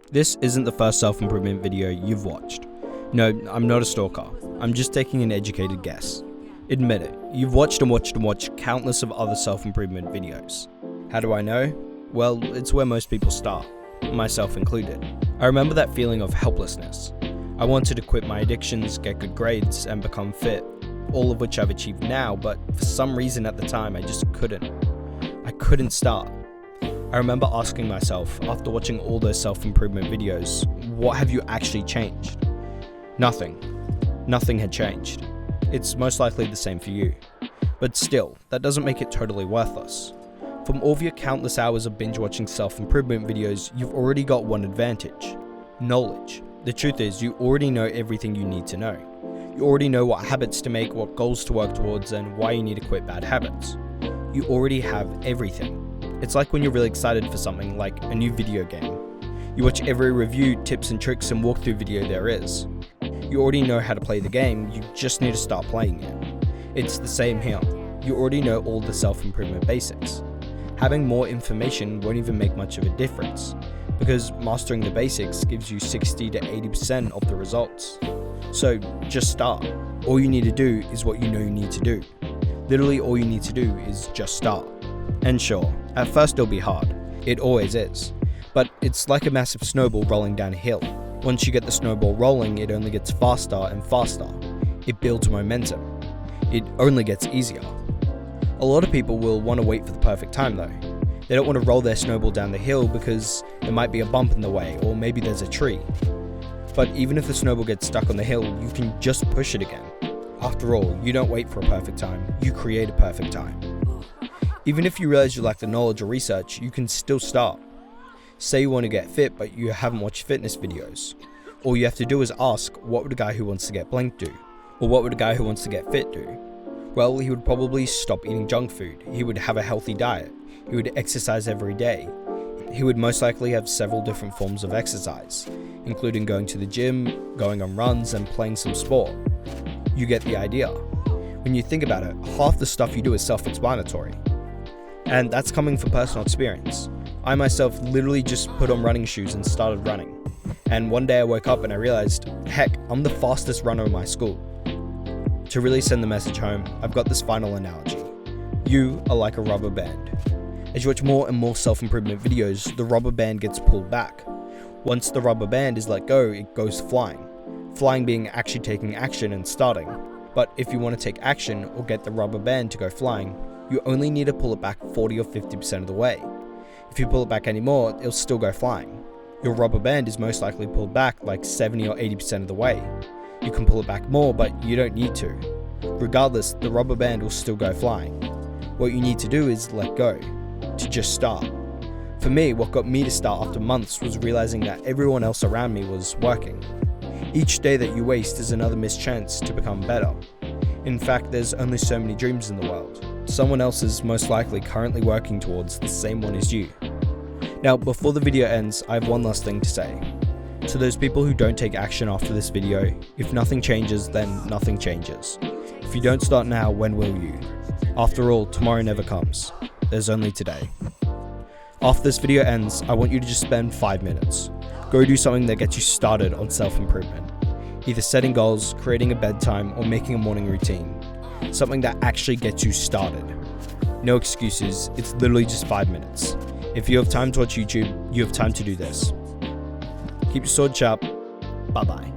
This isn't the first self-improvement video you've watched. No, I'm not a stalker. I'm just taking an educated guess. Admit it, you've watched countless of other self-improvement videos. How do I know? Well, it's where most people start, myself included. I remember that feeling of helplessness. I wanted to quit my addictions, get good grades, and become fit, all of which I've achieved now, but for some reason at the time I just couldn't. I couldn't start. I remember asking myself, after watching all those self-improvement videos, what have you actually changed? Nothing. Nothing had changed. It's most likely the same for you. But still, that doesn't make it totally worthless. From all of your countless hours of binge-watching self-improvement videos, you've already got one advantage: knowledge. The truth is, you already know everything you need to know. You already know what habits to make, what goals to work towards, and why you need to quit bad habits. You already have everything. It's like when you're really excited for something, like a new video game. You watch every review, tips and tricks, and walkthrough video there is. You already know how to play the game, you just need to start playing it. It's the same here. You already know all the self-improvement basics. Having more information won't even make much of a difference, because mastering the basics gives you 60 to 80% of the results. So just start. All you need to do is what you know you need to do. Literally all you need to do is just start. And sure, at first it'll be hard. It always is. But it's like a massive snowball rolling down a hill. Once you get the snowball rolling, it only gets faster and faster. It builds momentum. It only gets easier. A lot of people will want to wait for the perfect time though. They don't want to roll their snowball down the hill because there might be a bump in the way, or maybe there's a tree. But even if the snowball gets stuck on the hill, you can just push it again. After all, you don't wait for a perfect time, you create a perfect time. Even if you realize you lack the knowledge or research, you can still start. Say you want to get fit, but you haven't watched fitness videos. All you have to do is ask, what would a guy who wants to get blank do? Or what would a guy who wants to get fit do? Well, he would probably stop eating junk food. He would have a healthy diet. He would exercise every day. He would most likely have several different forms of exercise, including going to the gym, going on runs, and playing some sport. You get the idea. When you think about it, half the stuff you do is self-explanatory. And that's coming from personal experience. I myself literally just put on running shoes and started running. And one day I woke up and I realized, heck, I'm the fastest runner in my school. To really send the message home, I've got this final analogy. You are like a rubber band. As you watch more and more self-improvement videos, the rubber band gets pulled back. Once the rubber band is let go, it goes flying. Flying being actually taking action and starting. But if you want to take action or get the rubber band to go flying, you only need to pull it back 40 or 50% of the way. If you pull it back anymore, it'll still go flying. Your rubber band is most likely pulled back like 70 or 80% of the way. You can pull it back more, but you don't need to. Regardless, the rubber band will still go flying. What you need to do is let go, to just start. For me, what got me to start after months was realizing that everyone else around me was working. Each day that you waste is another missed chance to become better. In fact, there's only so many dreams in the world. Someone else is most likely currently working towards the same one as you. Now, before the video ends, I have one last thing to say. To those people who don't take action after this video, if nothing changes, then nothing changes. If you don't start now, when will you? After all, tomorrow never comes. There's only today. After this video ends, I want you to just spend 5 minutes. Go do something that gets you started on self-improvement. Either setting goals, creating a bedtime, or making a morning routine. Something that actually gets you started. No excuses, it's literally just 5 minutes. If you have time to watch YouTube, you have time to do this. Keep your sword sharp. Bye bye.